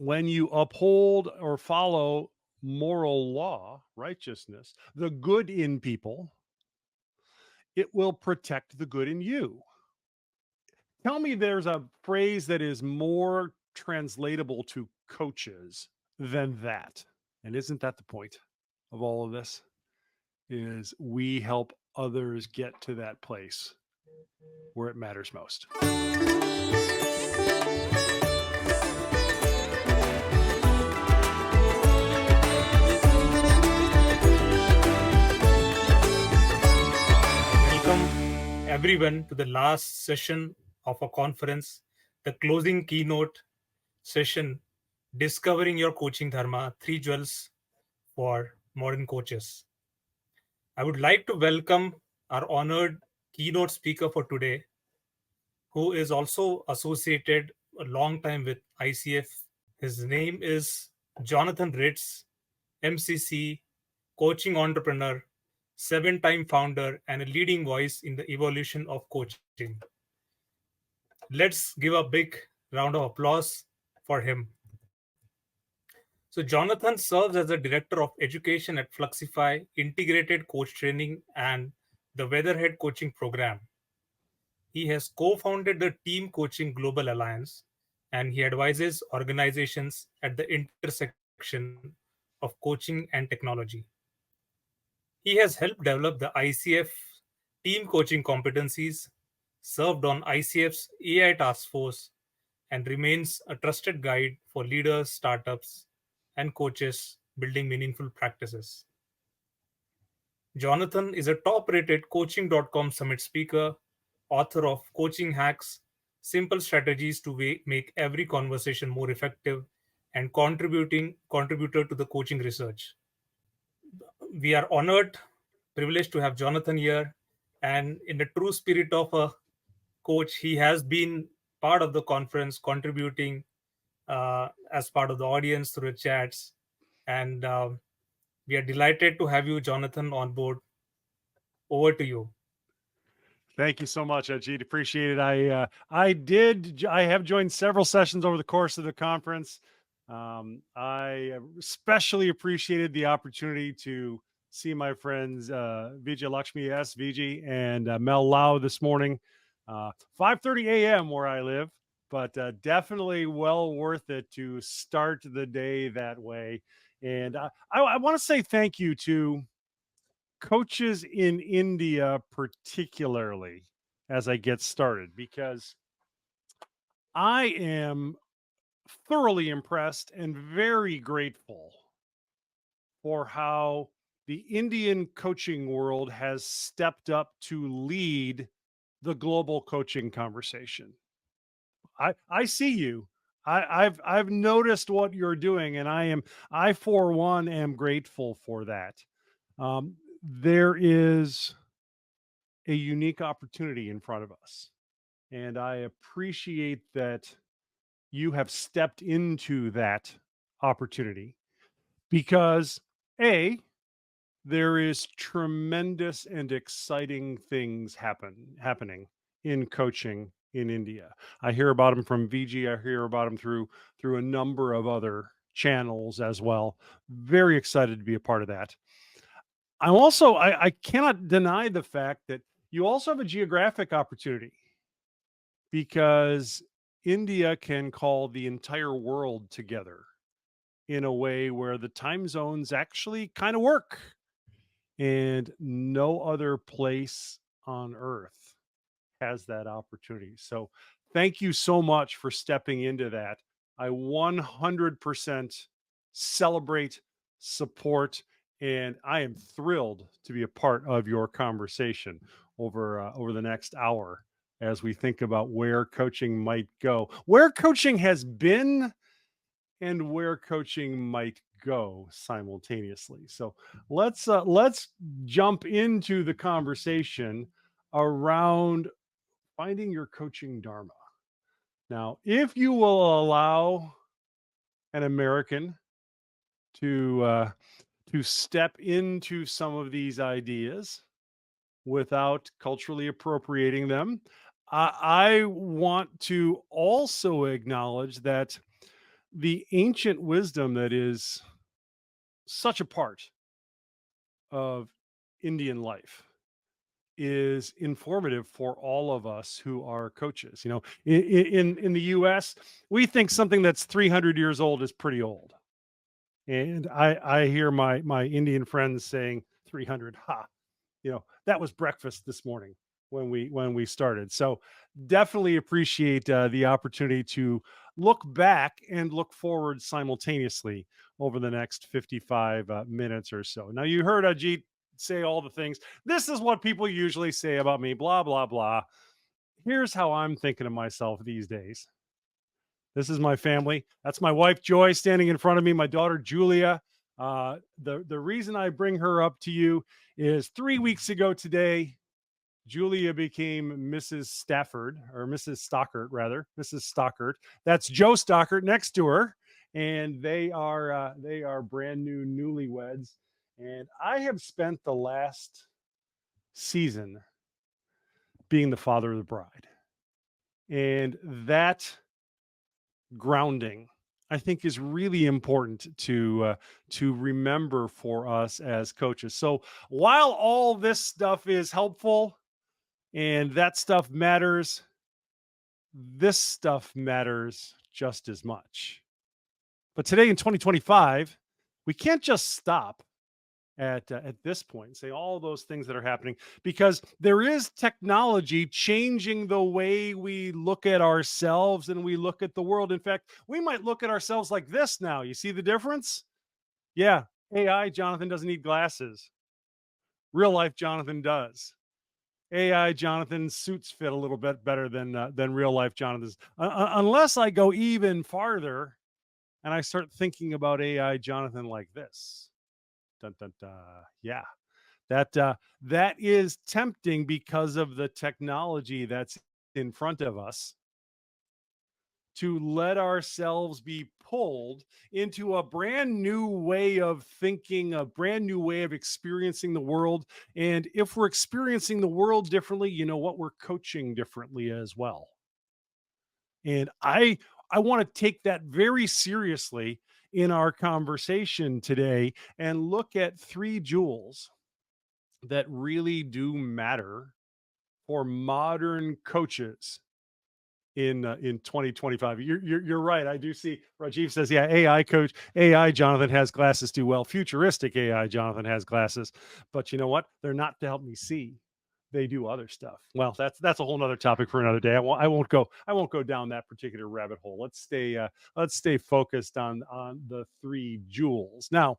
when you uphold or follow moral law, righteousness, the good in people, it will protect the good in you. Tell me there's a phrase that is more translatable to coaches than that. And isn't that the point of all of this? Is we help others get to that place where it matters most. Welcome everyone to the last session of our conference, the closing keynote session, Discovering Your Coaching Dharma, Three Jewels for Modern Coaches. I would like to welcome our honored keynote speaker for today, who is also associated a long time with ICF. His name is Jonathan Ritz, MCC, coaching entrepreneur, seven-time founder, and a leading voice in the evolution of coaching. Let's give a big round of applause for him. So, Jonathan serves as the Director of Education at Fluxify, Integrated Coach Training, and the Weatherhead Coaching Program. He has co founded the Team Coaching Global Alliance, and he advises organizations at the intersection of coaching and technology. He has helped develop the ICF team coaching competencies, served on ICF's AI task force, and remains a trusted guide for leaders, startups, and coaches building meaningful practices. Jonathan is a top rated Coaching.com Summit speaker, author of Coaching Hacks, Simple Strategies to Make Every Conversation More Effective, and contributor to the coaching research. We are honored, privileged to have Jonathan here. And in the true spirit of a coach, he has been part of the conference, contributing as part of the audience through the chats. And we are delighted to have you, Jonathan, on board. Over to you. Thank you so much, Ajit. Appreciate it. I have joined several sessions over the course of the conference. I especially appreciated the opportunity to see my friends Vijay Lakshmi S, Vijay, and Mel Lau this morning. 5:30 a.m. where I live, but definitely well worth it to start the day that way. And I want to say thank you to coaches in India, particularly as I get started, because I am thoroughly impressed and very grateful for how the Indian coaching world has stepped up to lead the global coaching conversation. I see you. I've noticed what you're doing, and I for one am grateful for that. There is a unique opportunity in front of us. And I appreciate that you have stepped into that opportunity because A, there is tremendous and exciting things happening in coaching in India. I hear about them from VG. I hear about them through a number of other channels as well. Very excited to be a part of that. I'm also I cannot deny the fact that you also have a geographic opportunity because India can call the entire world together in a way where the time zones actually kind of work. And no other place on earth has that opportunity. So thank you so much for stepping into that. I 100% celebrate, support, and I am thrilled to be a part of your conversation over the next hour as we think about where coaching might go, where coaching has been, and where coaching might go simultaneously. So let's jump into the conversation around finding your coaching dharma. Now, if you will allow an American to step into some of these ideas without culturally appropriating them, I want to also acknowledge that the ancient wisdom that is such a part of Indian life is informative for all of us who are coaches. You know, in the US, we think something that's 300 years old is pretty old. And I hear my Indian friends saying 300, ha, you know, that was breakfast this morning when we started. So definitely appreciate the opportunity to look back and look forward simultaneously over the next 55 minutes or so. Now you heard Ajit say all the things. This is what people usually say about me, blah blah blah. Here's how I'm thinking of myself these days. This is my family. That's my wife Joy standing in front of me, my daughter Julia. The reason I bring her up to you is 3 weeks ago today, Julia became Mrs. Stafford, or Mrs. Stockert, rather, Mrs. Stockert. That's Joe Stockert next to her, and they are brand new newlyweds. And I have spent the last season being the father of the bride, and that grounding, I think, is really important to remember for us as coaches. So while all this stuff is helpful and that stuff matters, this stuff matters just as much. But today in 2025, we can't just stop at this point and say all those things that are happening, because there is technology changing the way we look at ourselves and we look at the world. In fact, we might look at ourselves like this now. You see the difference? Yeah, AI Jonathan doesn't need glasses. Real life Jonathan does. AI Jonathan's suits fit a little bit better than real life Jonathan's. Unless I go even farther and I start thinking about AI Jonathan like this. Dun, dun, dun. Yeah, that is tempting because of the technology that's in front of us, to let ourselves be pulled into a brand new way of thinking, a brand new way of experiencing the world. And if we're experiencing the world differently, you know what, we're coaching differently as well. And I want to take that very seriously in our conversation today and look at three jewels that really do matter for modern coaches in 2025. You're right. I do see Rajiv says, yeah, AI coach, AI Jonathan has glasses too. Well, futuristic AI Jonathan has glasses, but you know what? They're not to help me see. They do other stuff. Well, that's a whole nother topic for another day. I won't go down that particular rabbit hole. Let's stay focused on the three jewels. Now,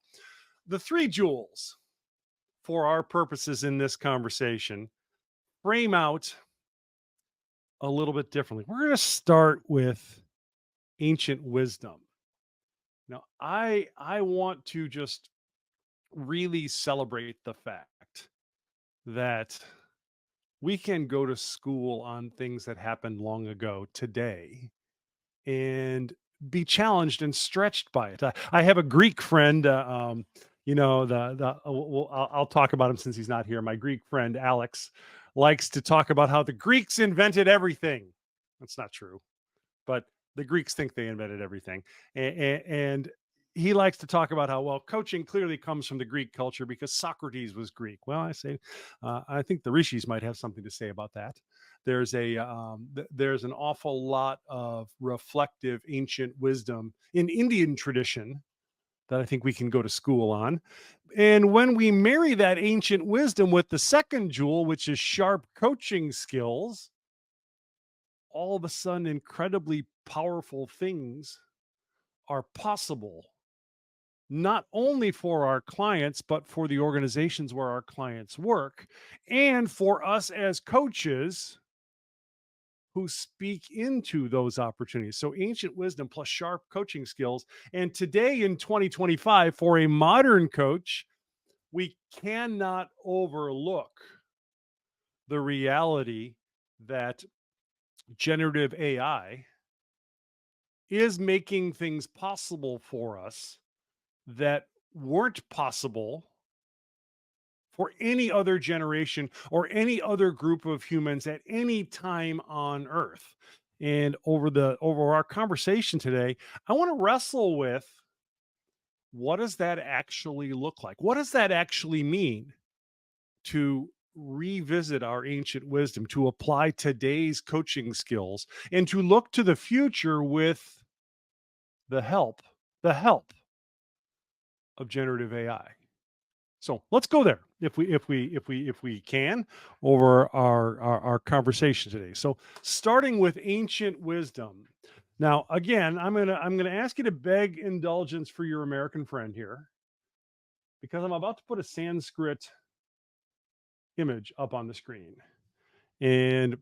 the three jewels for our purposes in this conversation frame out a little bit differently. We're going to start with ancient wisdom. Now, I want to just really celebrate the fact that we can go to school on things that happened long ago today and be challenged and stretched by it. I have a Greek friend. Well, I'll talk about him since he's not here. My Greek friend Alex likes to talk about how the Greeks invented everything. That's not true, but the Greeks think they invented everything. And he likes to talk about how, well, coaching clearly comes from the Greek culture because Socrates was Greek. Well, I say, I think the rishis might have something to say about that. There's an awful lot of reflective ancient wisdom in Indian tradition that I think we can go to school on. And when we marry that ancient wisdom with the second jewel, which is sharp coaching skills, all of a sudden incredibly powerful things are possible, not only for our clients, but for the organizations where our clients work, and for us as coaches who speak into those opportunities. So, ancient wisdom plus sharp coaching skills. And today in 2025, for a modern coach, we cannot overlook the reality that generative AI is making things possible for us that weren't possible for any other generation or any other group of humans at any time on earth. And over our conversation today, I want to wrestle with, what does that actually look like? What does that actually mean to revisit our ancient wisdom, to apply today's coaching skills, and to look to the future with the help, the help of generative AI? So let's go there, if we can, over our conversation today. So starting with ancient wisdom. Now, again, I'm gonna ask you to beg indulgence for your American friend here, because I'm about to put a Sanskrit image up on the screen. And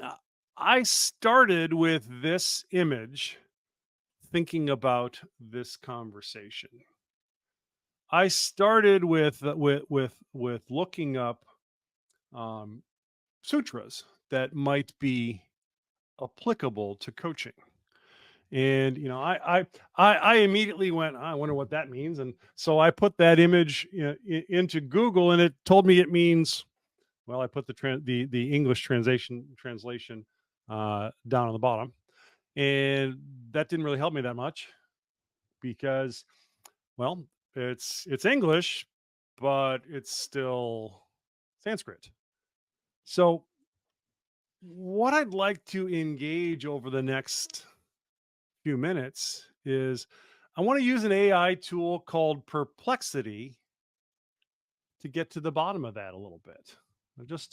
uh, I started with this image thinking about this conversation. I started with looking up um, sutras that might be applicable to coaching. And I immediately went, I wonder what that means. And so I put that image into Google, and it told me it means, well, I put the English translation down on the bottom, and that didn't really help me that much, because, well, it's English, but it's still Sanskrit. So what I'd like to engage over the next few minutes is, I want to use an AI tool called Perplexity to get to the bottom of that a little bit. Just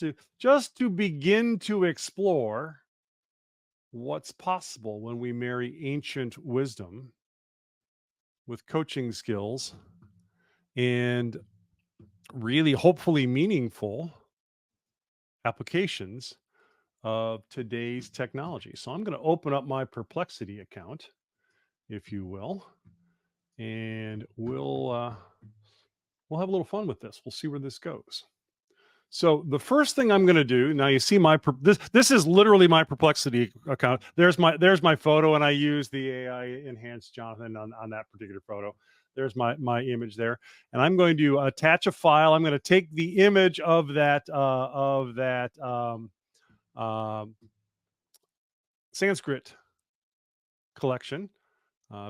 to begin to explore what's possible when we marry ancient wisdom with coaching skills and really hopefully meaningful applications of today's technology. So I'm going to open up my Perplexity account, if you will, and we'll have a little fun with this. We'll see where this goes. So the first thing I'm going to do now, you see this is literally my Perplexity account. There's my photo, and I use the AI enhanced Jonathan on that particular photo. There's my image there, and I'm going to attach a file. I'm going to take the image of that Sanskrit collection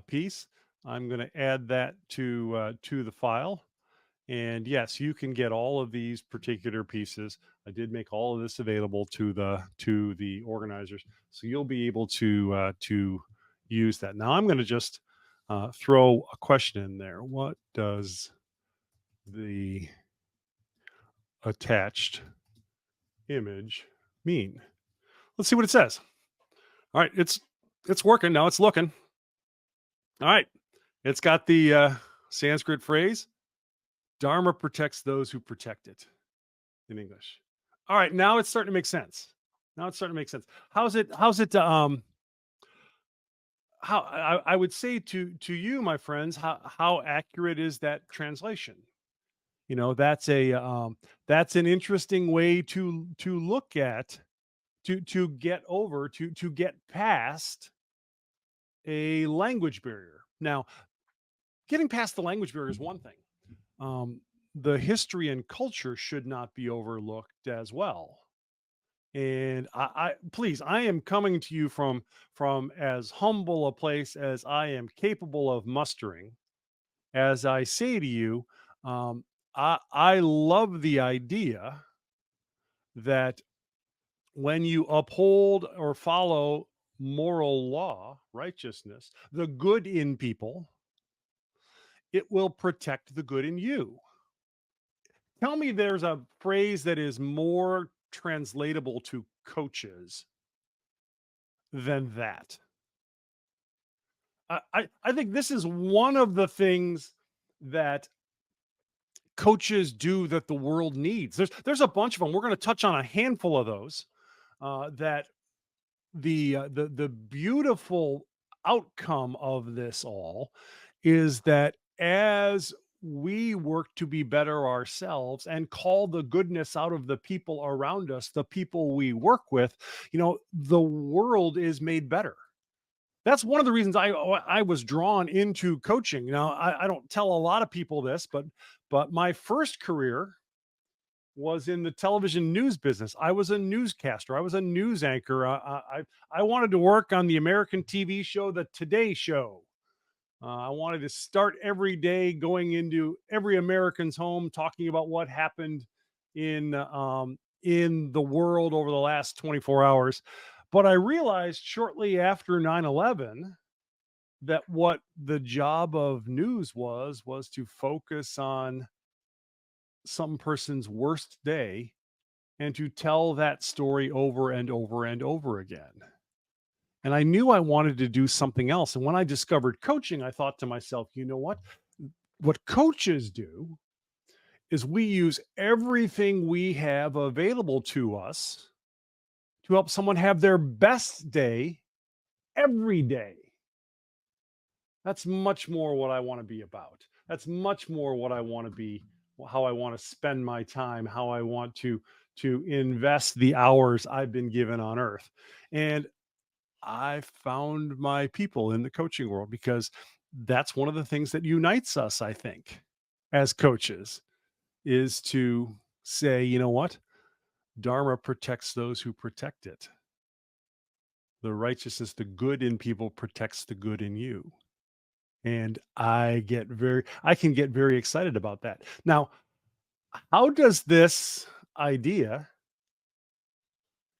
piece. I'm going to add that to the file. And yes, you can get all of these particular pieces. I did make all of this available to the organizers, so you'll be able to use that. Now I'm going to just throw a question in there. What does the attached image mean? Let's see what it says. All right, it's working now. It's looking. All right, it's got the Sanskrit phrase, Dharma protects those who protect it, in English. All right, now it's starting to make sense. How's it how I would say to you, my friends, how accurate is that translation? That's an interesting way to look at, to get over, to get past a language barrier. Now, getting past the language barrier is one thing. The history and culture should not be overlooked as well. And I please, I am coming to you from as humble a place as I am capable of mustering. As I say to you, I love the idea that when you uphold or follow moral law, righteousness, the good in people, it will protect the good in you. Tell me there's a phrase that is more translatable to coaches than that. I think this is one of the things that coaches do that the world needs. There's a bunch of them. We're going to touch on a handful of those. That the beautiful outcome of this all is that as we work to be better ourselves and call the goodness out of the people around us, the people we work with, the world is made better. That's one of the reasons I was drawn into coaching. Now, I don't tell a lot of people this, but my first career was in the television news business. I was a newscaster. I was a news anchor. I wanted to work on the American TV show, The Today Show. I wanted to start every day going into every American's home, talking about what happened in the world over the last 24 hours. But I realized shortly after 9/11 that what the job of news was to focus on some person's worst day and to tell that story over and over and over again. And I knew I wanted to do something else. And when I discovered coaching, I thought to myself, you know what? What coaches do is we use everything we have available to us to help someone have their best day every day. That's much more what I want to be about. That's much more what I want to be, how I want to spend my time, how I want to invest the hours I've been given on earth. And I found my people in the coaching world because that's one of the things that unites us, I think, as coaches, is to say, you know what? Dharma protects those who protect it. The righteousness, the good in people protects the good in you. And I can get very excited about that. Now, how does this idea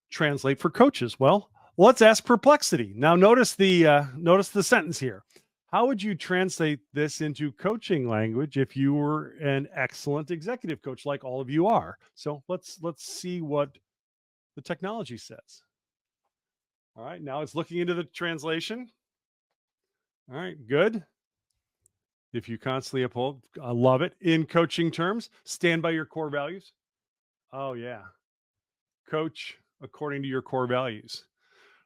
translate for coaches? Well, let's ask perplexity. Now, notice the sentence here. How would you translate this into coaching language if you were an excellent executive coach like all of you are? So let's see what the technology says. All right, now it's looking into the translation. All right, good. If you constantly uphold, I love it. In coaching terms, stand by your core values. Oh yeah, coach according to your core values.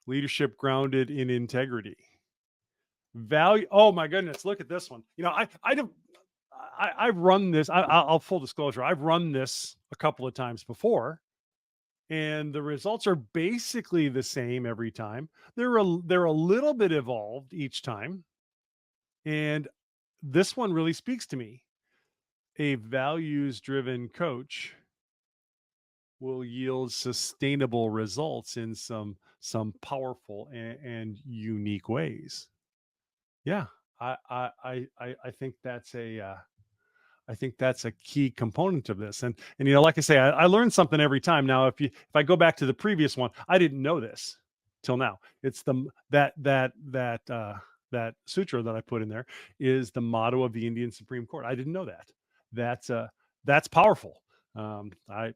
Leadership grounded in integrity. Value. Oh my goodness, look at this one. You know, I've run this. I'll full disclosure. I've run this a couple of times before, and the results are basically the same every time. They're a little bit evolved each time, and this one really speaks to me. A values driven coach will yield sustainable results in some powerful and unique ways. Yeah, I think I think that's a key component of this. And you know, like I say, I learn something every time. Now, if I go back to the previous one, I didn't know this till now. It's that sutra that I put in there is the motto of the Indian Supreme Court. I didn't know that. That's powerful. I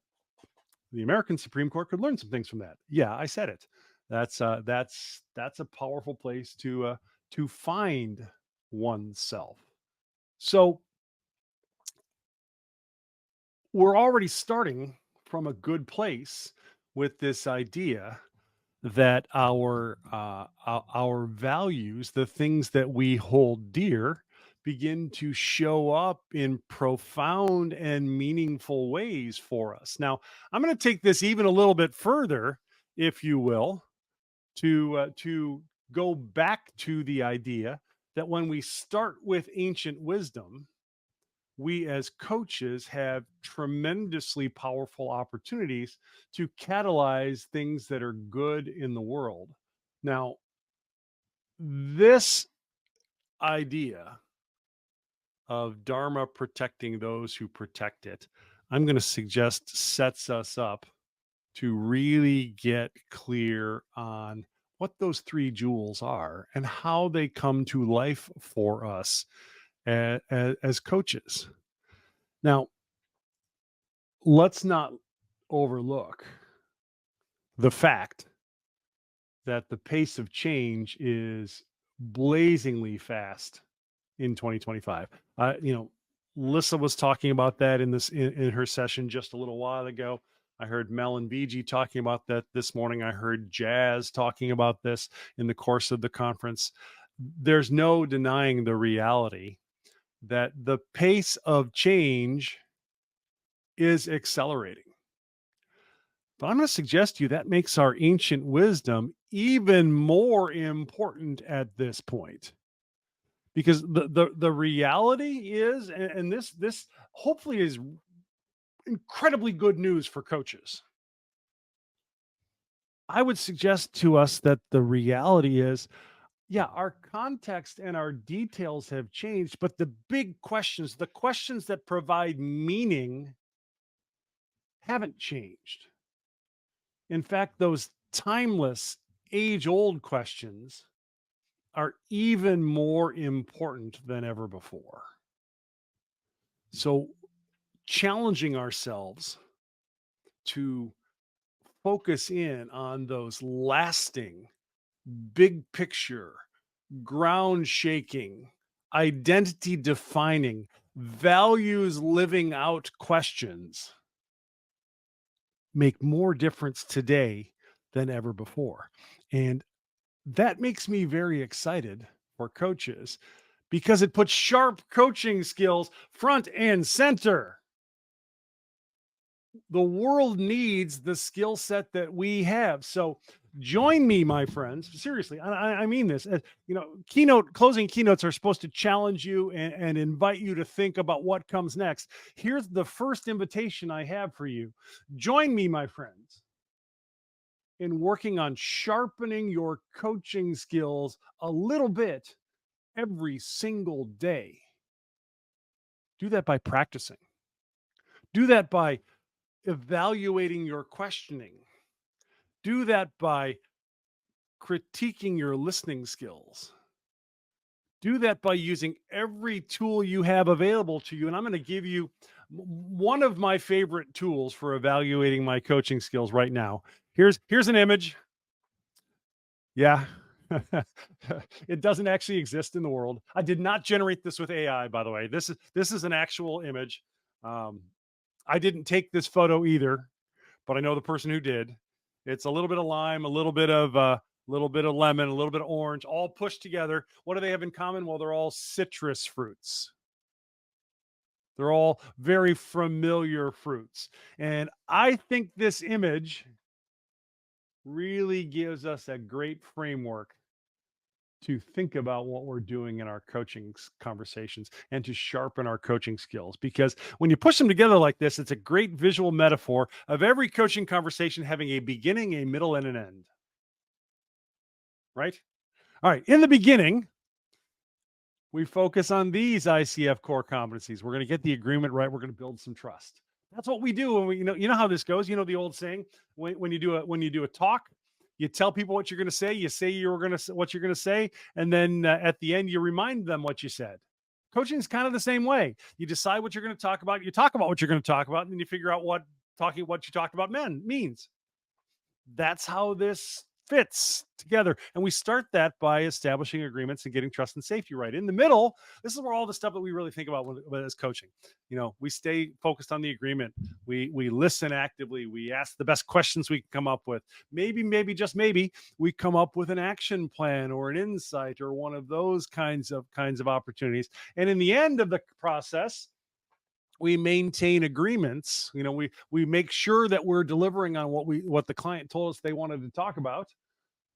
The American Supreme Court could learn some things from that. Yeah, I said it. That's a powerful place to find oneself. So we're already starting from a good place with this idea that our values, the things that we hold dear, begin to show up in profound and meaningful ways for us. Now, I'm going to take this even a little bit further, if you will, to go back to the idea that when we start with ancient wisdom, we as coaches have tremendously powerful opportunities to catalyze things that are good in the world. Now, this idea of Dharma protecting those who protect it, I'm going to suggest sets us up to really get clear on what those three jewels are and how they come to life for us as coaches. Now, let's not overlook the fact that the pace of change is blazingly fast in 2025. You know, Lissa was talking about that in her session just a little while ago. I heard Mel and BG talking about that this morning. I heard Jazz talking about this in the course of the conference. There's no denying the reality that the pace of change is accelerating. But I'm going to suggest to you that makes our ancient wisdom even more important at this point. Because the reality is, and this hopefully is incredibly good news for coaches. I would suggest to us that the reality is, yeah, our context and our details have changed, but the big questions, the questions that provide meaning, haven't changed. In fact, those timeless, age old questions are even more important than ever before. So, challenging ourselves to focus in on those lasting, big picture, ground shaking, identity defining, values living out questions make more difference today than ever before. And that makes me very excited for coaches because it puts sharp coaching skills front and center. The world needs the skill set that we have. So join me, my friends. Seriously, I mean this. Closing keynotes are supposed to challenge you and invite you to think about what comes next. Here's the first invitation I have for you. Join me, my friends, in working on sharpening your coaching skills a little bit every single day. Do that by practicing. Do that by evaluating your questioning. Do that by critiquing your listening skills. Do that by using every tool you have available to you. And I'm going to give you one of my favorite tools for evaluating my coaching skills right now. Here's an image. Yeah. It doesn't actually exist in the world. I did not generate this with AI, by the way. This is an actual image. Um, I didn't take this photo either, but I know the person who did. It's a little bit of lime, a little bit of lemon, a little bit of orange, all pushed together. What do they have in common? Well, they're all citrus fruits. They're all very familiar fruits. And I think this image really gives us a great framework to think about what we're doing in our coaching conversations and to sharpen our coaching skills. Because when you push them together like this, it's a great visual metaphor of every coaching conversation having a beginning, a middle, and an end. Right? All right. In the beginning, we focus on these ICF core competencies. We're going to get the agreement right. We're going to build some trust. That's what we do when we, you know how this goes. You know the old saying, when you do a talk, you tell people what you're going to say. You say what you're going to say, and then at the end, you remind them what you said. Coaching is kind of the same way. You decide what you're going to talk about. You talk about what you're going to talk about, and then you figure out what you talked about means. That's how this fits together. And we start that by establishing agreements and getting trust and safety right. In the middle, this is where all the stuff that we really think about as coaching. We stay focused on the agreement. We listen actively. We ask the best questions we can come up with. Maybe just maybe we come up with an action plan or an insight or one of those kinds of opportunities. And in the end of the process, we maintain agreements. We make sure that we're delivering on what the client told us they wanted to talk about.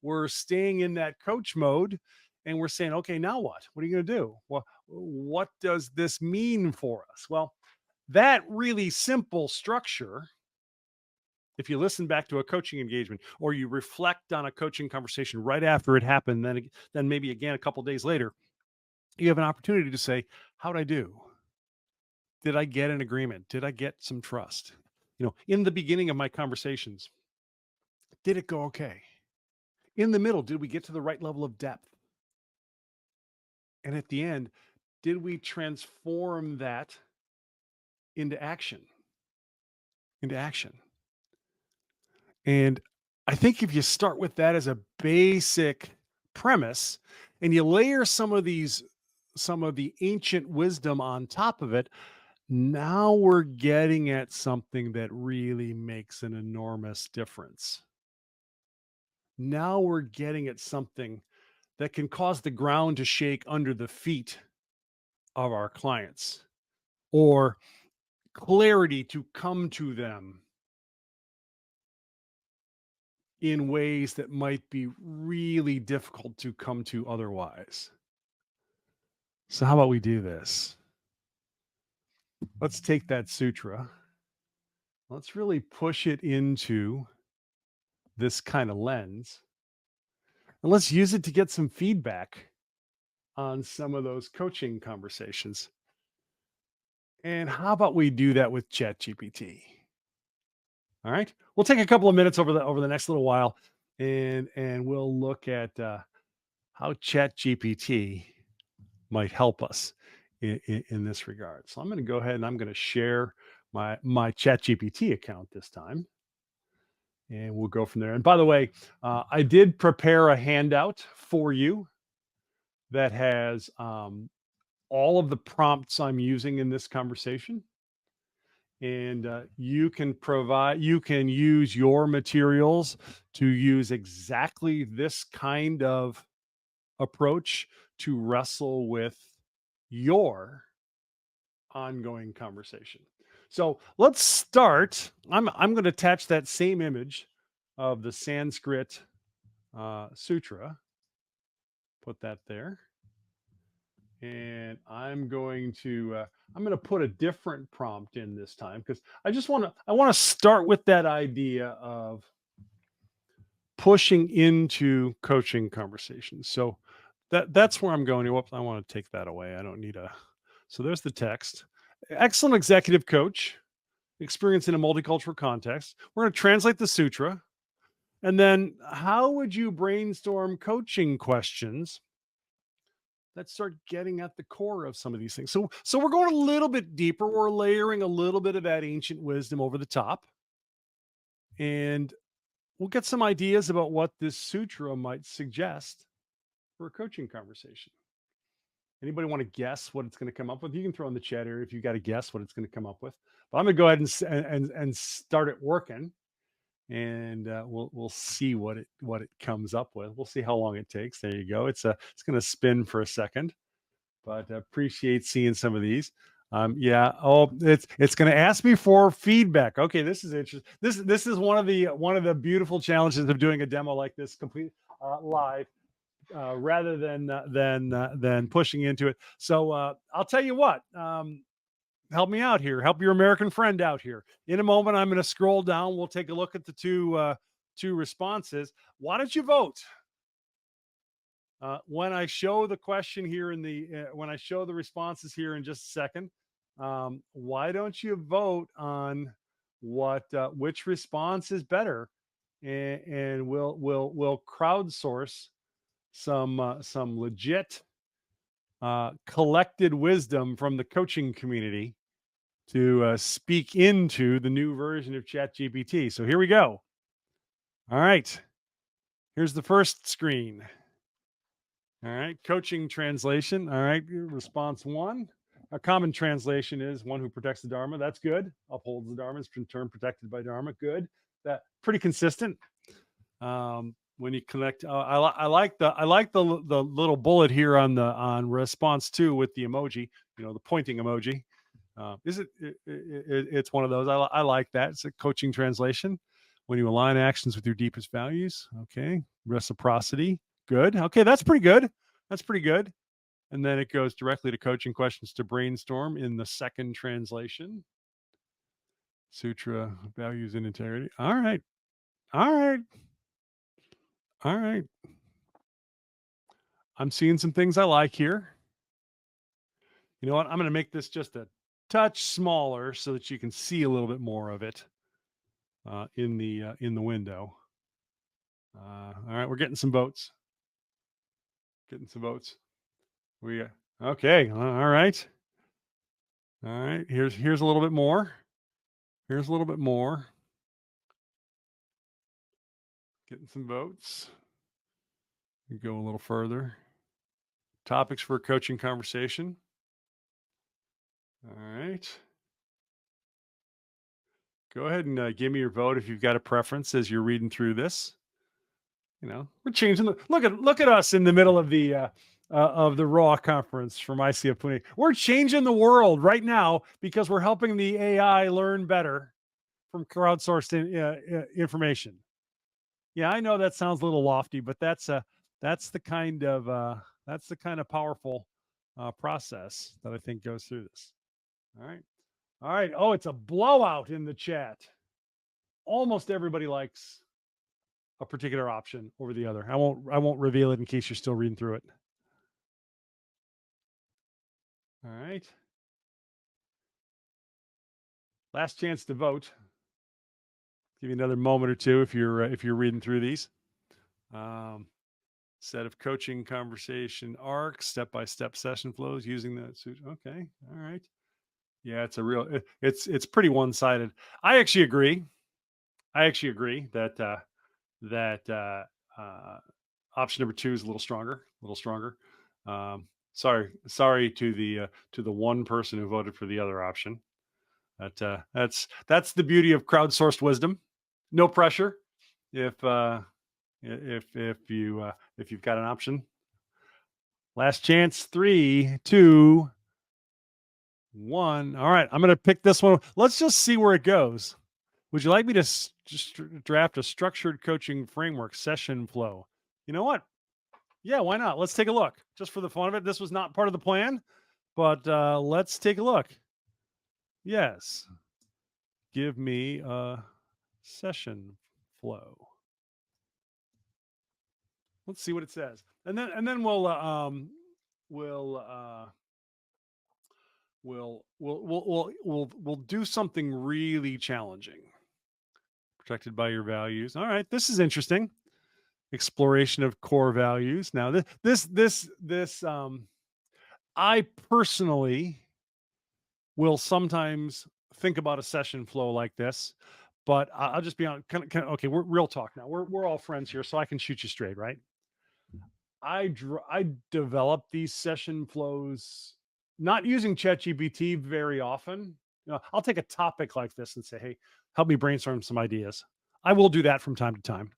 We're staying in that coach mode, and we're saying, okay, now what are you going to do? Well, what does this mean for us? Well, that really simple structure, if you listen back to a coaching engagement or you reflect on a coaching conversation right after it happened, then maybe again a couple days later, you have an opportunity to say, how'd I do? Did I get an agreement? Did I get some trust? In the beginning of my conversations, did it go okay? In the middle, did we get to the right level of depth? And at the end, did we transform that into action? Into action. And I think if you start with that as a basic premise and you layer some of the ancient wisdom on top of it, now we're getting at something that really makes an enormous difference. Now we're getting at something that can cause the ground to shake under the feet of our clients or clarity to come to them in ways that might be really difficult to come to otherwise. So, how about we do this? Let's take that sutra let's really push it into this kind of lens. And let's use it to get some feedback on some of those coaching conversations. And how about we do that with ChatGPT? All right. We'll take a couple of minutes over the next little while, and we'll look at how ChatGPT might help us in this regard. So I'm going to go ahead and I'm going to share my ChatGPT account this time, and we'll go from there. And by the way, I did prepare a handout for you that has all of the prompts I'm using in this conversation. And you can use your materials to use exactly this kind of approach to wrestle with your ongoing conversation. So let's start. I'm going to attach that same image of the Sanskrit sutra. Put that there, and I'm going to put a different prompt in this time because I want to start with that idea of pushing into coaching conversations. So that's where I'm going. Whoops, I want to take that away. I don't need a. So there's the text. Excellent executive coach, experience in a multicultural context. We're going to translate the sutra, and then how would you brainstorm coaching questions that start getting at the core of some of these things? So we're going a little bit deeper. We're layering a little bit of that ancient wisdom over the top, and we'll get some ideas about what this sutra might suggest for a coaching conversation. Anybody want to guess what it's going to come up with? You can throw in the chat area if you got to guess what it's going to come up with. But I'm going to go ahead and start it working, and we'll see what it comes up with. We'll see how long it takes. There you go. It's going to spin for a second, but appreciate seeing some of these. Yeah. Oh, it's going to ask me for feedback. Okay, this is interesting. This is one of the beautiful challenges of doing a demo like this complete live. Rather than pushing into it. So I'll tell you what. Help me out here. Help your American friend out here. In a moment, I'm going to scroll down. We'll take a look at the two responses. Why don't you vote? When I show the question here when I show the responses here in just a second, why don't you vote on which response is better, and we'll crowdsource some legit collected wisdom from the coaching community to speak into the new version of ChatGPT. So here we go. All right. Here's the first screen. All right. Coaching translation. All right. Response one. A common translation is one who protects the Dharma. That's good. Upholds the Dharma is in turn protected by Dharma. Good. That pretty consistent. When you connect, I like the little bullet here on response two with the emoji, the pointing emoji. It's one of those. I like that. It's a coaching translation. When you align actions with your deepest values. Okay. Reciprocity. Good. Okay. That's pretty good. And then it goes directly to coaching questions to brainstorm in the second translation. Sutra, values and integrity. All right. I'm seeing some things I like here. You know what? I'm going to make this just a touch smaller so that you can see a little bit more of it in the window. All right, we're getting some votes. Okay. All right. Here's a little bit more. Getting some votes. We go a little further. Topics for a coaching conversation. All right. Go ahead and give me your vote if you've got a preference as you're reading through this. We're changing look at us in the middle of the raw conference from ICF Pune. We're changing the world right now because we're helping the AI learn better from crowdsourced information. Yeah, I know that sounds a little lofty, but that's the kind of powerful process that I think goes through this. All right. Oh, it's a blowout in the chat. almost everybody likes a particular option over the other. I won't reveal it in case you're still reading through it. All right. Last chance to vote. Give you another moment or two if you're reading through these. Set of coaching conversation arcs, step-by-step session flows using that. Okay. All right. Yeah, it's pretty one-sided. I actually agree that option number 2 is a little stronger. Sorry to the one person who voted for the other option. That's the beauty of crowdsourced wisdom. No pressure if you've got an option. Last chance. 3, 2, 1. All right, I'm going to pick this one. Let's just see where it goes. Would you like me to just draft a structured coaching framework session flow? You know what? Yeah, why not? Let's take a look. Just for the fun of it. This was not part of the plan, but let's take a look. Yes. Give me a session flow. Let's see what it says. And then we'll do something really challenging. Protected by your values. All right, this is interesting. Exploration of core values. Now this I personally will sometimes think about a session flow like this, but I'll just be on okay, we're real talk now. We're all friends here, so I can shoot you straight, right? I develop these session flows not using ChatGPT very often. I'll take a topic like this and say, "Hey, help me brainstorm some ideas." I will do that from time to time,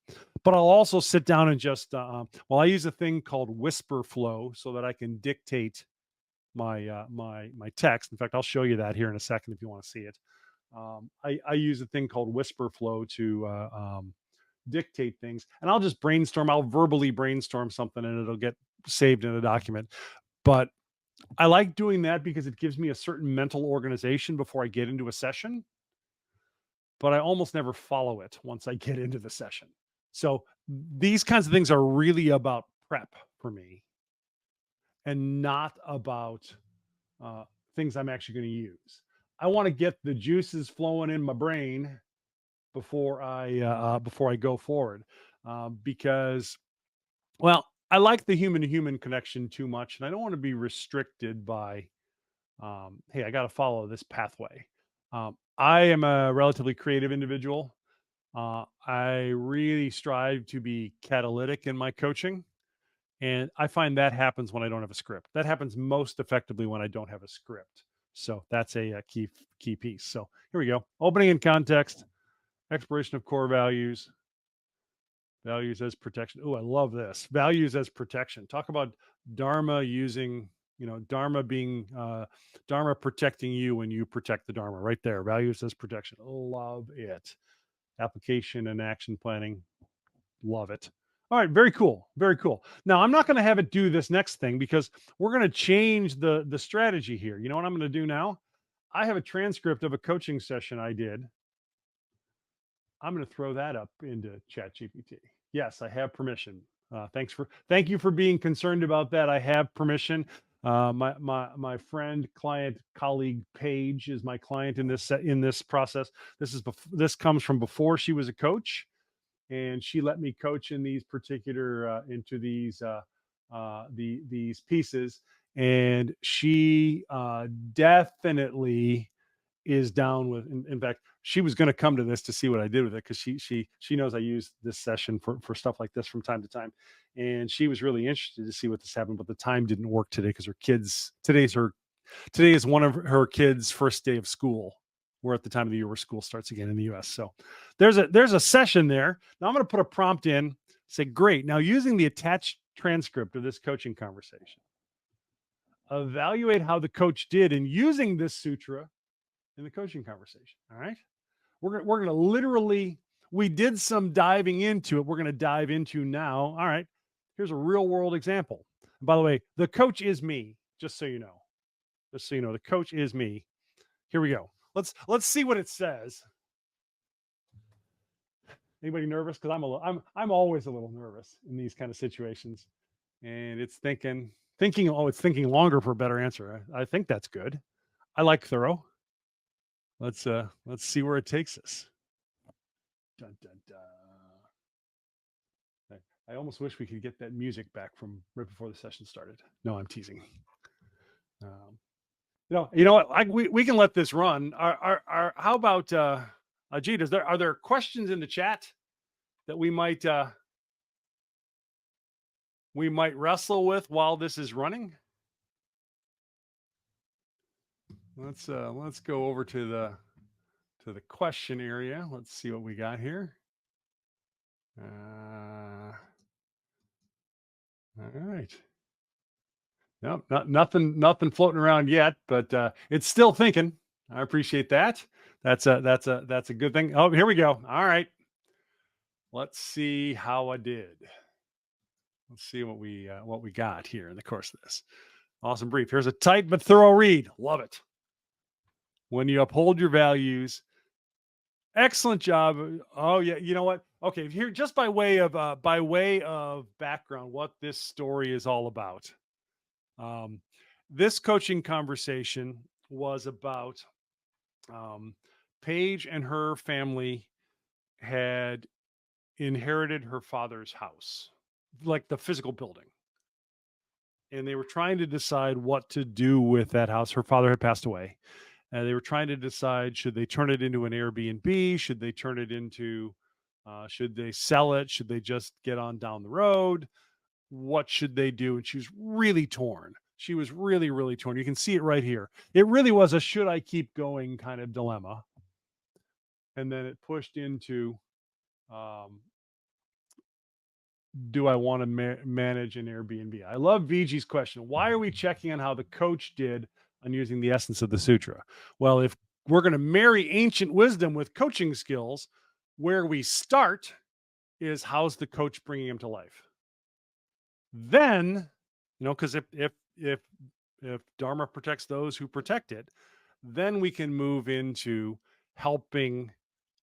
but I'll also sit down and just I use a thing called Whisper Flow so that I can dictate my text. In fact, I'll show you that here in a second if you want to see it. I use a thing called Whisper Flow to dictate things, and I'll just brainstorm. I'll verbally brainstorm something, and it'll get saved in a document. But I like doing that because it gives me a certain mental organization before I get into a session. But I almost never follow it once I get into the session. So these kinds of things are really about prep for me, and not about things I'm actually going to use. I want to get the juices flowing in my brain before I go forward, because, well, I like the human to human connection too much, and I don't want to be restricted by, hey, I got to follow this pathway. I am a relatively creative individual. I really strive to be catalytic in my coaching. And I find that happens when I don't have a script. That happens most effectively when I don't have a script. So that's a key piece. So here we go. Opening in context, exploration of core values, values as protection. Oh, I love this. Values as protection. Talk about Dharma using, Dharma being, Dharma protecting you when you protect the Dharma right there. Values as protection. Love it. Application and action planning. Love it. All right, very cool. Very cool. Now, I'm not going to have it do this next thing because we're going to change the strategy here. You know what I'm going to do now? I have a transcript of a coaching session I did. I'm going to throw that up into ChatGPT. Yes, I have permission. Thank you for being concerned about that. I have permission. My friend, client, colleague Paige is my client in this process. This comes from before she was a coach, and she let me coach in these particular into these pieces, and she definitely is down with. In fact, she was going to come to this to see what I did with it because she knows I use this session for stuff like this from time to time, and she was really interested to see what this happened. But the time didn't work today because her kids today is one of her kids' first day of school. We're at the time of the year where school starts again in the US. So there's a session there. Now I'm going to put a prompt in, say, great. Now using the attached transcript of this coaching conversation, evaluate how the coach did in using this sutra in the coaching conversation. All right. We're going to literally, we did some diving into it. We're going to dive into now. All right. Here's a real world example. And by the way, the coach is me, just so you know. Just so you know, the coach is me. Here we go. Let's see what it says. Anybody nervous? Because I'm always a little nervous in these kind of situations, and it's thinking. Oh, it's thinking longer for a better answer. I think that's good. I like thorough. Let's see where it takes us. Dun, dun, dun. I almost wish we could get that music back from right before the session started. No, I'm teasing. You know what? We can let this run. How about Ajit? Are there questions in the chat that we might wrestle with while this is running? Let's go over to the question area. Let's see what we got here. All right. No, nothing floating around yet, but it's still thinking. I appreciate that. That's a good thing. Oh, here we go. All right. Let's see how I did. Let's see what we got here in the course of this. Awesome brief. Here's a tight but thorough read. Love it. When you uphold your values. Excellent job. Oh yeah, you know what? Okay, here just by way of background, what this story is all about. This coaching conversation was about Paige and her family had inherited her father's house, like the physical building. And they were trying to decide what to do with that house. Her father had passed away. And they were trying to decide, should they turn it into an Airbnb? Should they turn it into, should they sell it? Should they just get on down the road? What should they do? And she was really torn. She was really, really torn. You can see it right here. It really was a should I keep going kind of dilemma. And then it pushed into, do I want to manage an Airbnb? I love VG's question. Why are we checking on how the coach did on using the essence of the sutra? Well, if we're going to marry ancient wisdom with coaching skills, where we start is how's the coach bringing him to life? Then, because if Dharma protects those who protect it, then we can move into helping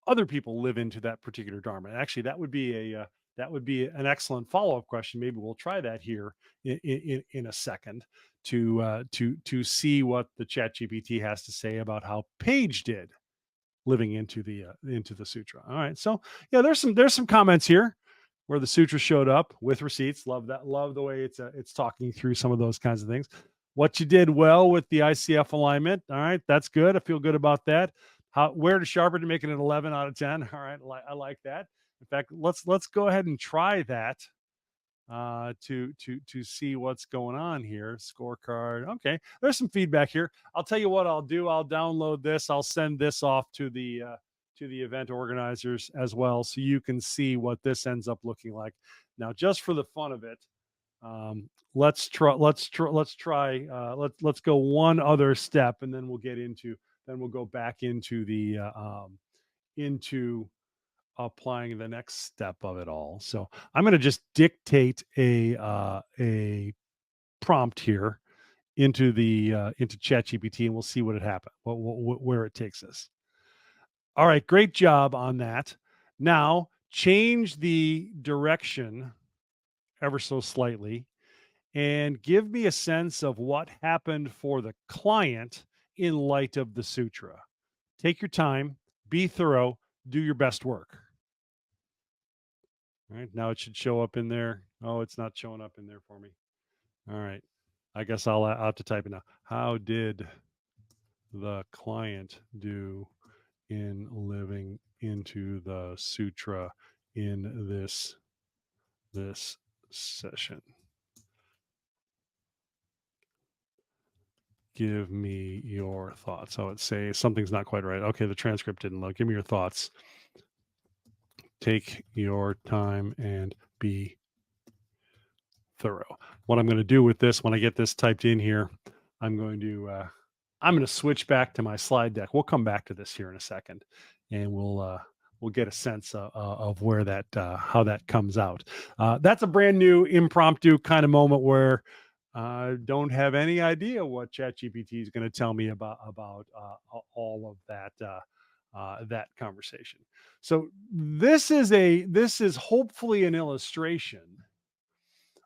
other people live into that particular Dharma. And actually, that would be an excellent follow-up question. Maybe we'll try that here in a second to see what the ChatGPT has to say about how Paige did living into the sutra. All right, so yeah, there's some comments here where the sutra showed up with receipts. Love that. Love the way it's talking through some of those kinds of things. What you did well with the ICF alignment. All right, that's good. I feel good about that. Where to sharpen to make it an 11 out of 10. All right, I like that. In fact, let's go ahead and try that to see what's going on here. Scorecard. Okay, there's some feedback here. I'll tell you what I'll do. I'll download this. I'll send this off to the event organizers as well, so you can see what this ends up looking like. Now, just for the fun of it, let's go one other step, and then we'll get into. Then we'll go back into the into applying the next step of it all. So I'm going to just dictate a prompt here into ChatGPT, and we'll see what it happens, where it takes us. All right, great job on that. Now change the direction ever so slightly and give me a sense of what happened for the client in light of the sutra. Take your time, be thorough, do your best work. All right, now it should show up in there. Oh, it's not showing up in there for me. All right, I guess I'll have to type it now. How did the client do in living into the sutra in this session? Give me your thoughts. So it's say something's not quite right. Okay, the transcript didn't load. Give me your thoughts. Take your time and be thorough. What I'm going to do with this, when I get this typed in here, I'm going to switch back to my slide deck. We'll come back to this here in a second, and we'll get a sense of where that how that comes out. That's a brand new impromptu kind of moment where I don't have any idea what ChatGPT is going to tell me about all of that that conversation. So this is hopefully an illustration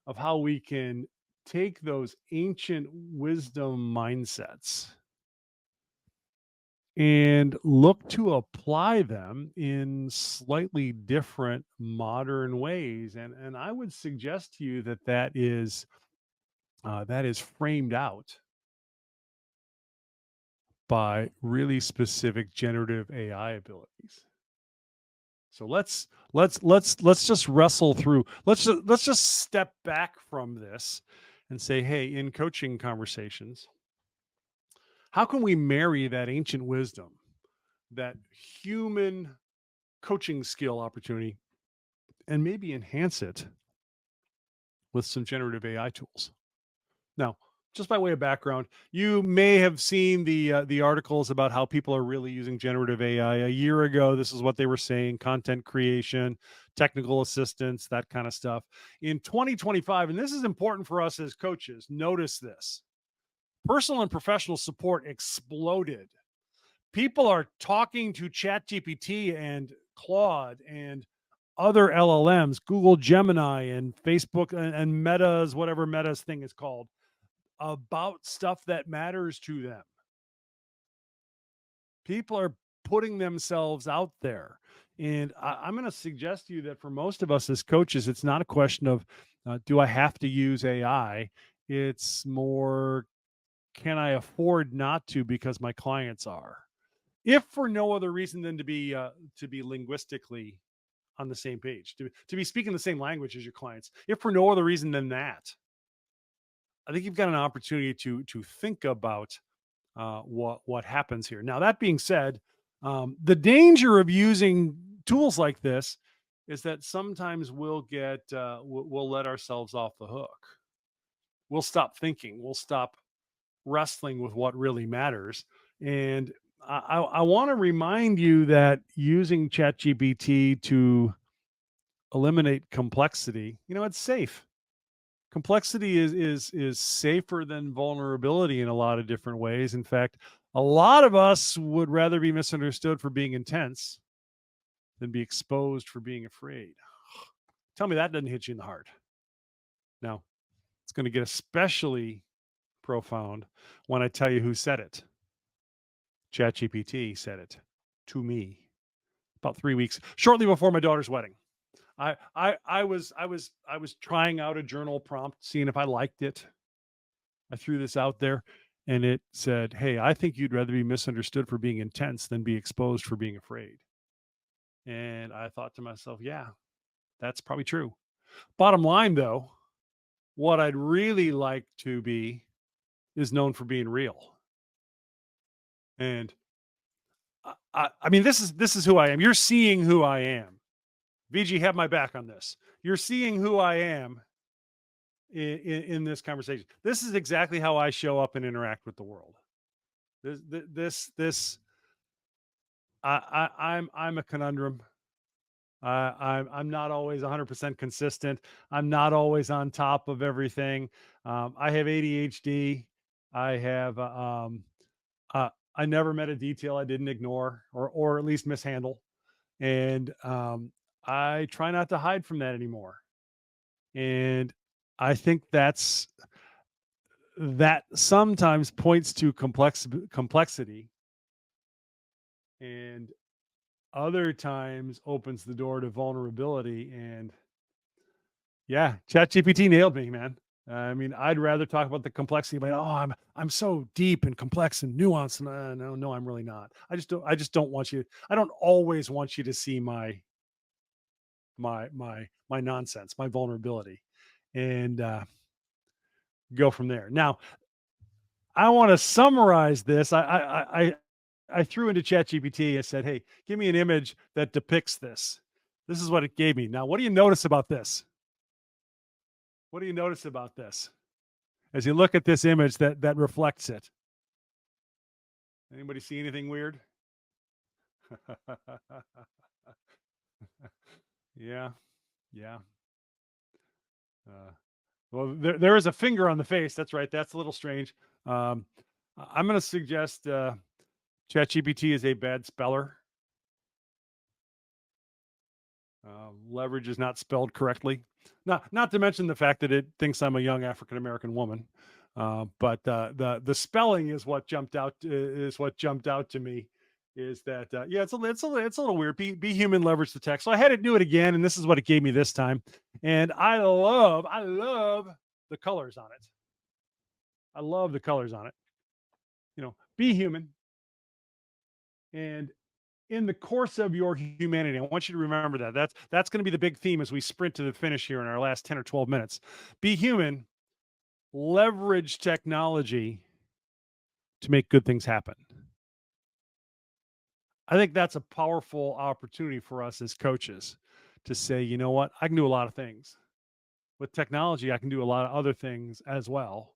of how we can take those ancient wisdom mindsets and look to apply them in slightly different modern ways. And I would suggest to you that that is framed out by really specific generative AI abilities. So let's just wrestle through. Let's just step back from this and say, hey, in coaching conversations, how can we marry that ancient wisdom, that human coaching skill opportunity, and maybe enhance it with some generative AI tools? Now, just by way of background, you may have seen the articles about how people are really using generative AI. A year ago, this is what they were saying: content creation, technical assistance, that kind of stuff. In 2025, and this is important for us as coaches, notice this: personal and professional support exploded. People are talking to ChatGPT and Claude and other LLMs, Google Gemini and Facebook and Meta's, whatever Meta's thing is called, about stuff that matters to them. People are putting themselves out there. And I'm going to suggest to you that for most of us as coaches, it's not a question of do I have to use AI? It's more, can I afford not to because my clients are? If for no other reason than to be linguistically on the same page, to be speaking the same language as your clients. If for no other reason than that, I think you've got an opportunity to think about what happens here. Now, that being said, the danger of using tools like this is that sometimes we'll let ourselves off the hook. We'll stop thinking. We'll stop wrestling with what really matters. And I want to remind you that using ChatGPT to eliminate complexity, it's safe. Complexity is safer than vulnerability in a lot of different ways. In fact, a lot of us would rather be misunderstood for being intense than be exposed for being afraid. Tell me that doesn't hit you in the heart. Now, it's going to get especially profound when I tell you who said it. ChatGPT said it to me about 3 weeks, shortly before my daughter's wedding. I was trying out a journal prompt, seeing if I liked it. I threw this out there and it said, "Hey, I think you'd rather be misunderstood for being intense than be exposed for being afraid." And I thought to myself, yeah, that's probably true. Bottom line though, what I'd really like to be is known for being real. And I mean, this is who I am. You're seeing who I am. VG, have my back on this. You're seeing who I am in this conversation. This is exactly how I show up and interact with the world. I'm a conundrum. I'm not always 100% consistent. I'm not always on top of everything. I have ADHD. I have I never met a detail I didn't ignore or at least mishandle, and I try not to hide from that anymore. And I think that sometimes points to complexity, and other times opens the door to vulnerability. And yeah, ChatGPT nailed me, man. I mean, I'd rather talk about the complexity, but I'm so deep and complex and nuanced. And no, I'm really not. I just don't want you. I don't always want you to see my nonsense, my vulnerability, and go from there. Now, I want to summarize this. I threw into ChatGPT. I said, "Hey, give me an image that depicts this." This is what it gave me. Now, what do you notice about this? What do you notice about this as you look at this image that reflects it? Anybody see anything weird? Yeah, yeah. Uh, well, there is a finger on the face. That's right. That's a little strange. I'm going to suggest ChatGPT is a bad speller. Leverage is not spelled correctly. Not to mention the fact that it thinks I'm a young African American woman. But the spelling is what jumped out to me. Is that yeah? It's a little weird. Be human, leverage the text. So I had to do it again, and this is what it gave me this time. And I love the colors on it. I love the colors on it. Be human, and in the course of your humanity, I want you to remember that. That's going to be the big theme as we sprint to the finish here in our last 10 or 12 minutes. Be human, leverage technology to make good things happen. I think that's a powerful opportunity for us as coaches to say, you know what, I can do a lot of things. With technology, I can do a lot of other things as well.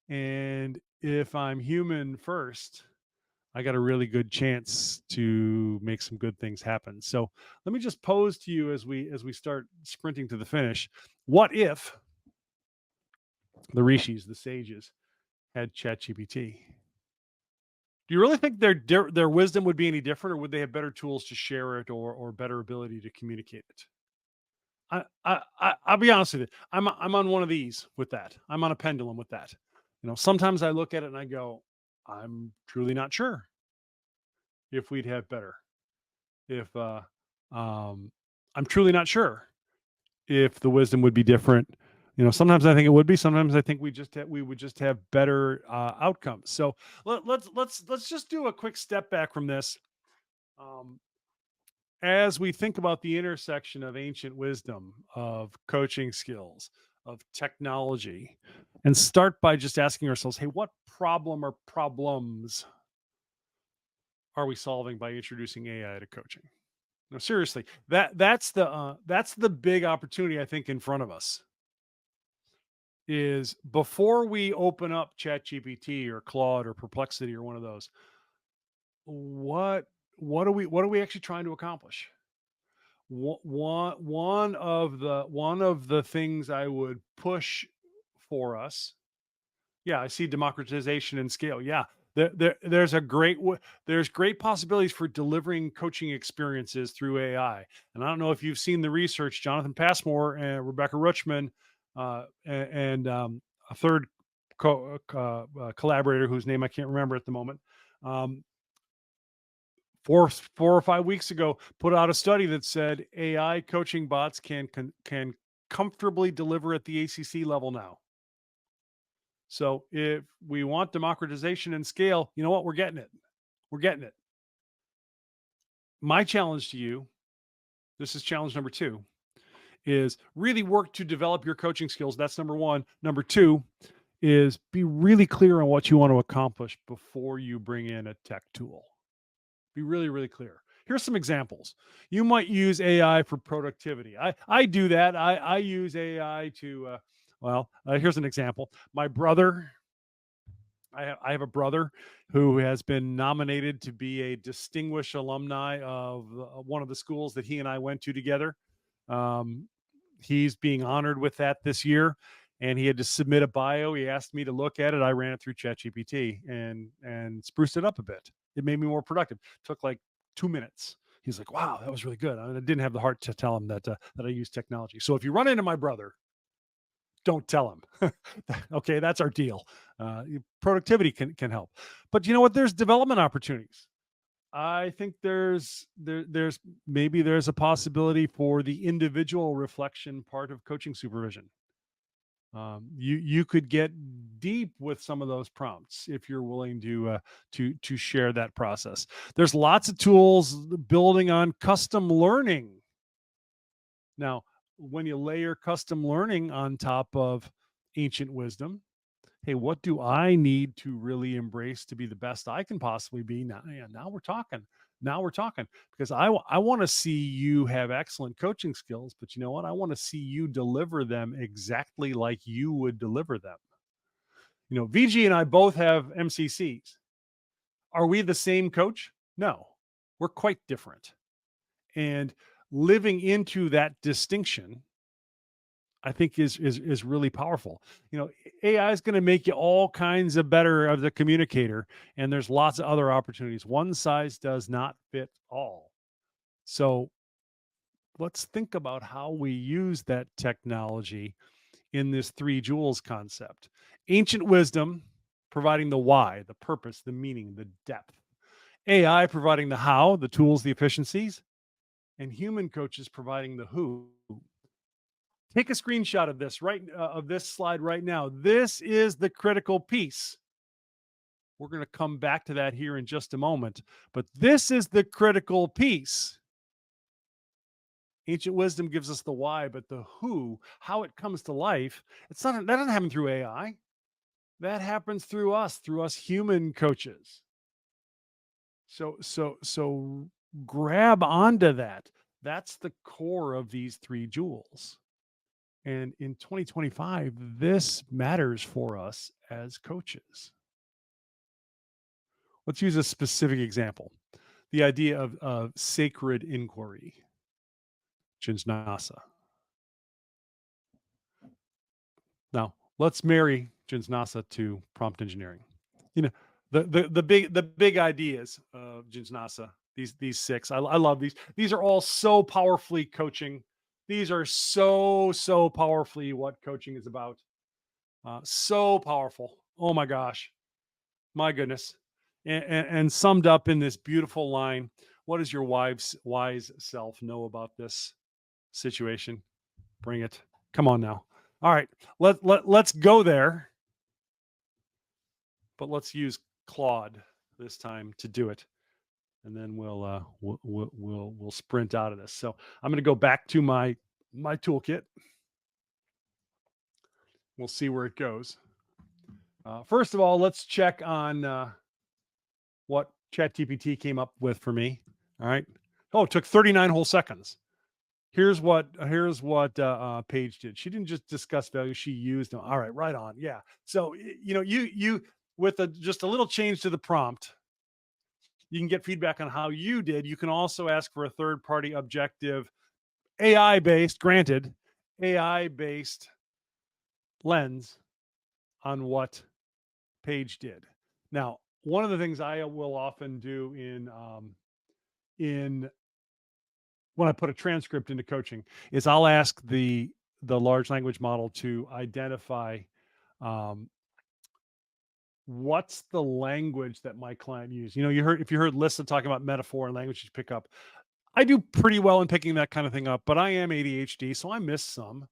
And if I'm human first, I got a really good chance to make some good things happen. So let me just pose to you as we start sprinting to the finish. What if the rishis, the sages, had ChatGPT? Do you really think their wisdom would be any different, or would they have better tools to share it, or better ability to communicate it? I'll be honest with you. I'm on one of these with that. I'm on a pendulum with that. Sometimes I look at it and I go, I'm truly not sure if we'd have better. If I'm truly not sure if the wisdom would be different. Sometimes I think it would be. Sometimes I think we would just have better outcomes. So let's just do a quick step back from this. As we think about the intersection of ancient wisdom, of coaching skills, of technology, and start by just asking ourselves, hey, what problem or problems are we solving by introducing AI to coaching? No, seriously, that's the big opportunity I think in front of us. Is before we open up ChatGPT or Claude or Perplexity or one of those, what are we actually trying to accomplish? One of the things I would push for us. Yeah, I see democratization and scale. Yeah, there's great possibilities for delivering coaching experiences through AI. And I don't know if you've seen the research. Jonathan Passmore and Rebecca Ruchman, and a third collaborator whose name I can't remember at the moment. Um, 4 or 5 weeks ago, put out a study that said AI coaching bots can comfortably deliver at the ACC level now. So if we want democratization and scale, you know what? We're getting it. We're getting it. My challenge to you, this is challenge number 2, is really work to develop your coaching skills. That's number 1. Number 2 is be really clear on what you want to accomplish before you bring in a tech tool. Be really, really clear. Here's some examples. You might use AI for productivity. I do that. I use AI to, here's an example. My brother, I have a brother who has been nominated to be a distinguished alumni of one of the schools that he and I went to together. Um, he's being honored with that this year, and he had to submit a bio. He asked me to look at it. I ran it through ChatGPT and spruced it up a bit. It made me more productive. Took like 2 minutes. He's like, "Wow, that was really good." I didn't have the heart to tell him that I use technology. So if you run into my brother, don't tell him. Okay, that's our deal. Productivity can help, but you know what? There's development opportunities. I think there's a possibility for the individual reflection part of coaching supervision. You could get deep with some of those prompts if you're willing to share that process. There's lots of tools building on custom learning. Now, when you layer custom learning on top of ancient wisdom, hey, what do I need to really embrace to be the best I can possibly be? Now we're talking. Now we're talking, because I want to see you have excellent coaching skills, but you know what? I want to see you deliver them exactly like you would deliver them. VG and I both have MCCs. Are we the same coach? No, we're quite different. And living into that distinction, I think is really powerful. AI is going to make you all kinds of better as a communicator, and there's lots of other opportunities. One size does not fit all. So let's think about how we use that technology in this three jewels concept. Ancient wisdom providing the why, the purpose, the meaning, the depth. AI providing the how, the tools, the efficiencies, and human coaches providing the who. Take a screenshot of this of this slide right now. This is the critical piece. We're going to come back to that here in just a moment, but this is the critical piece. Ancient wisdom gives us the why, but the who, how it comes to life, that doesn't happen through AI. That happens through us human coaches. So grab onto that. That's the core of these three jewels. And in 2025, this matters for us as coaches. Let's use a specific example. The idea of sacred inquiry, Jinsnasa. Now, let's marry Jinsnasa to prompt engineering. You know, the big ideas of Jinsnasa, these six. I love these. These are all so powerfully coaching. These are so powerfully what coaching is about. So powerful. Oh my gosh, my goodness, and summed up in this beautiful line. What does your wise self know about this situation? Bring it. Come on now. All right, let's go there, but let's use Claude this time to do it, and then we'll sprint out of this. So I'm going to go back to my toolkit. We'll see where it goes. First of all, let's check on what ChatGPT came up with for me. All right. Oh, it took 39 whole seconds. Here's what Paige did. She didn't just discuss value; she used them. All right, right on. Yeah. So you with just a little change to the prompt, you can get feedback on how you did. You can also ask for a third party objective, AI based, granted, AI based lens on what Paige did. Now, one of the things I will often do in when I put a transcript into coaching is I'll ask the large language model to identify um, what's the language that my client used. You know, if you heard Lissa talking about metaphor and language you pick up, I do pretty well in picking that kind of thing up, but I am ADHD, so I miss some.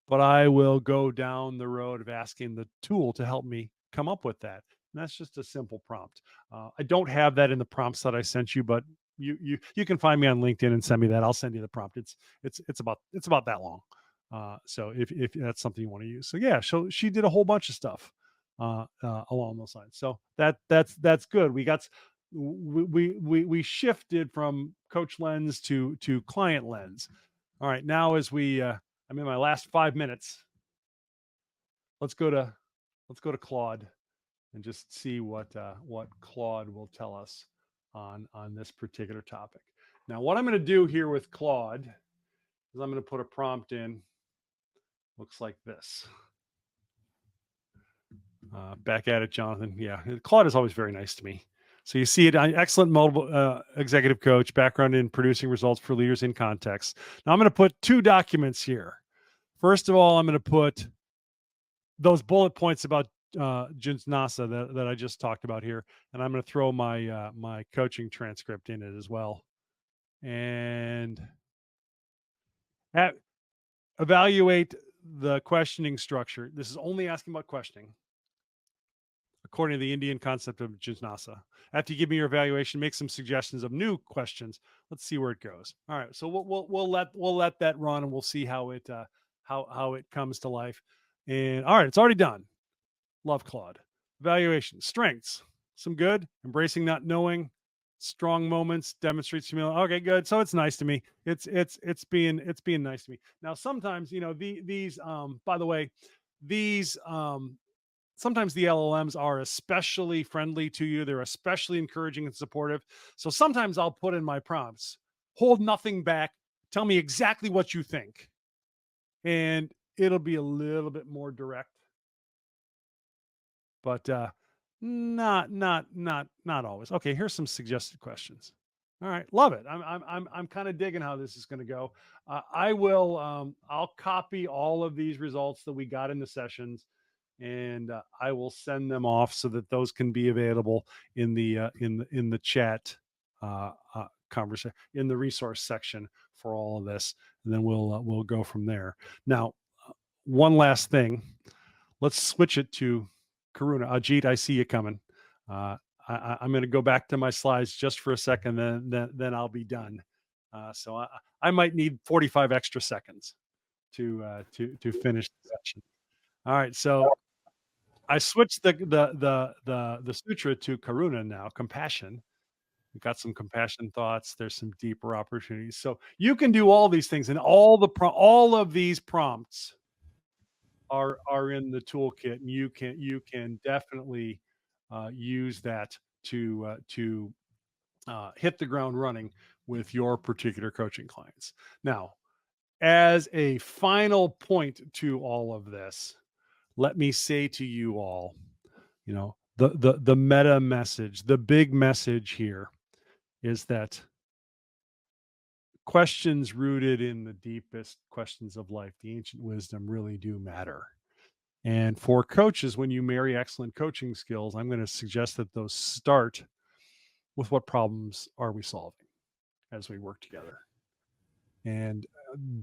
But I will go down the road of asking the tool to help me come up with that. And that's just a simple prompt. I don't have that in the prompts that I sent you, but you can find me on LinkedIn and send me that. I'll send you the prompt. It's about that long. So if that's something you want to use, so yeah, she did a whole bunch of stuff along those lines. So that's good. We shifted from coach lens to client lens. All right, now as I'm in my last 5 minutes. Let's go to Claude and just see what Claude will tell us on this particular topic. Now, what I'm going to do here with Claude is I'm going to put a prompt in. Looks like this. Back at it, Jonathan. Yeah, Claude is always very nice to me. So you see it, excellent mobile executive coach, background in producing results for leaders in context. Now I'm going to put 2 documents here. First of all, I'm going to put those bullet points about Jinsnasa that I just talked about here, and I'm going to throw my my coaching transcript in it as well, and evaluate the questioning structure. This is only asking about questioning, according to the Indian concept of Jinsnasa. After you give me your evaluation, make some suggestions of new questions. Let's see where it goes. All right, so we'll let that run, and we'll see how it comes to life. And all right, it's already done. Love Claude. Evaluation, strengths, some good. Embracing not knowing, strong moments, demonstrates humility. Okay, good. So it's nice to me. It's being nice to me. Now sometimes these by the way, these sometimes the LLMs are especially friendly to you. They're especially encouraging and supportive. So sometimes I'll put in my prompts, hold nothing back, tell me exactly what you think, and it'll be a little bit more direct. But not always. Okay, here's some suggested questions. All right, love it. I'm kind of digging how this is going to go. I will. I'll copy all of these results that we got in the sessions, and I will send them off so that those can be available in the chat conversation in the resource section for all of this, and then we'll go from there. Now, one last thing. Let's switch it to Karuna. Ajit, I see you coming. Uh, I'm going to go back to my slides just for a second, then I'll be done. So I might need 45 extra seconds to finish the session. All right, so I switched the sutra to Karuna now, compassion. We've got some compassion thoughts. There's some deeper opportunities. So you can do all these things, and all of these prompts are in the toolkit, and you can definitely use that to hit the ground running with your particular coaching clients. Now, as a final point to all of this, let me say to you all, the meta message, the big message here is that questions rooted in the deepest questions of life, the ancient wisdom, really do matter. And for coaches, when you marry excellent coaching skills, I'm going to suggest that those start with what problems are we solving as we work together. And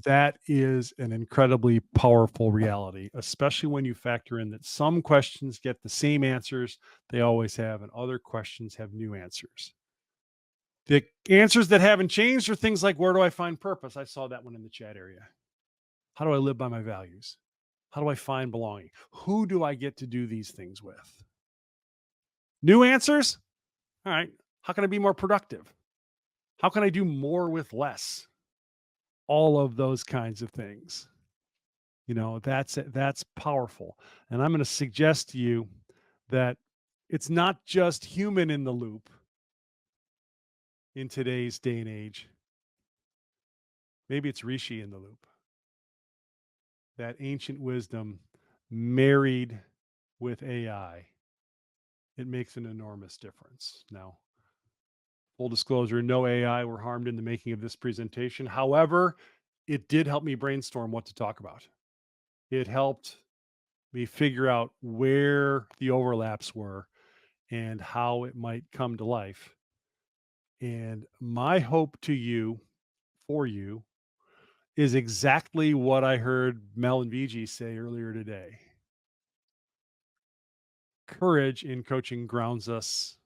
that is an incredibly powerful reality, especially when you factor in that some questions get the same answers they always have, and other questions have new answers. The answers that haven't changed are things like, where do I find purpose? I saw that one in the chat area. How do I live by my values? How do I find belonging? Who do I get to do these things with? New answers? All right. How can I be more productive? How can I do more with less? All of those kinds of things. That's powerful. And I'm going to suggest to you that it's not just human in the loop in today's day and age. Maybe it's Rishi in the loop. That ancient wisdom married with AI. It makes an enormous difference. Now, full disclosure, no AI were harmed in the making of this presentation. However, it did help me brainstorm what to talk about. It helped me figure out where the overlaps were and how it might come to life. And my hope to you, for you, is exactly what I heard Mel and Vijay say earlier today. Courage in coaching grounds us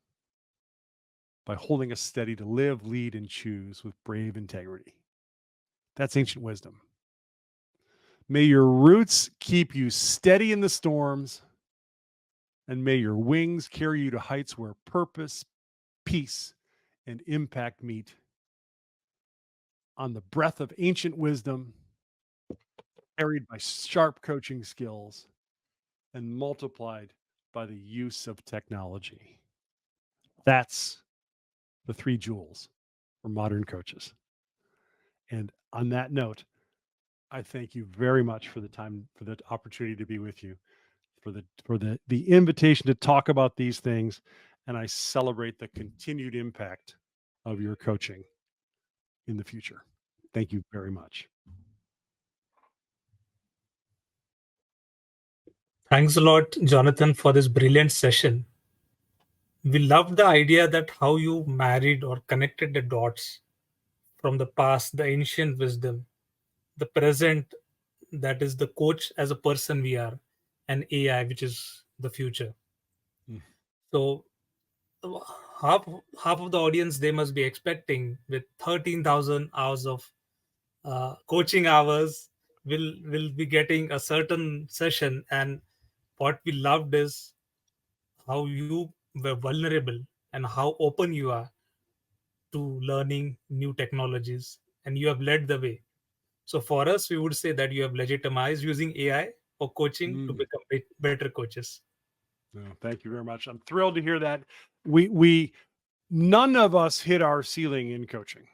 by holding us steady to live, lead, and choose with brave integrity. That's ancient wisdom. May your roots keep you steady in the storms, and may your wings carry you to heights where purpose, peace, and impact meet. On the breath of ancient wisdom, carried by sharp coaching skills, and multiplied by the use of technology. That's the three jewels for modern coaches. And on that note, I thank you very much for the time, for the opportunity to be with you, for the invitation to talk about these things, and I celebrate the continued impact of your coaching in the future. Thank you very much. Thanks a lot, Jonathan, for this brilliant session. We loved the idea that how you married or connected the dots from the past, the ancient wisdom, the present, that is the coach as a person we are, and AI, which is the future. Mm. So half half of the audience they must be expecting with 13,000 hours of coaching hours will be getting a certain session. And what we loved is how you were vulnerable and how open you are to learning new technologies, and you have led the way. So for us, we would say that you have legitimized using AI for coaching to Mm. become better coaches. No, thank you very much. I'm thrilled to hear that. We none of us hit our ceiling in coaching.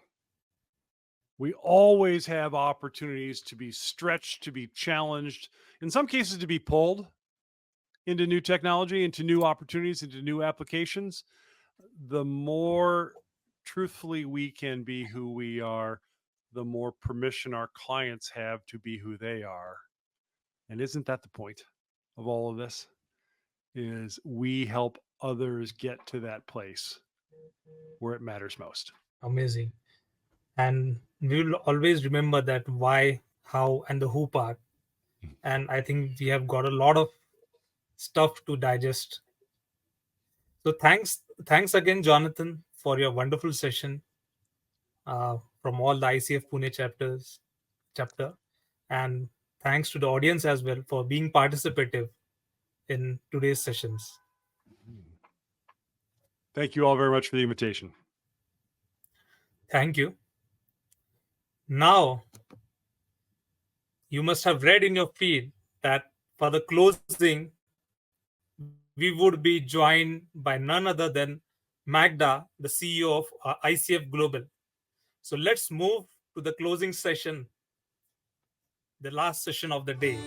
We always have opportunities to be stretched, to be challenged, in some cases to be pulled into new technology, into new opportunities, into new applications. The more truthfully we can be who we are, the more permission our clients have to be who they are. And isn't that the point of all of this? Is we help others get to that place where it matters most. Amazing. And we will always remember that why, how, and the who part. And I think we have got a lot of stuff to digest. So thanks again, Jonathan, for your wonderful session from all the ICF Pune chapter, and thanks to the audience as well for being participative in today's sessions. Thank you all very much for the invitation. Thank you. Now, you must have read in your feed that for the closing, we would be joined by none other than Magda, the CEO of ICF Global. So let's move to the closing session, the last session of the day.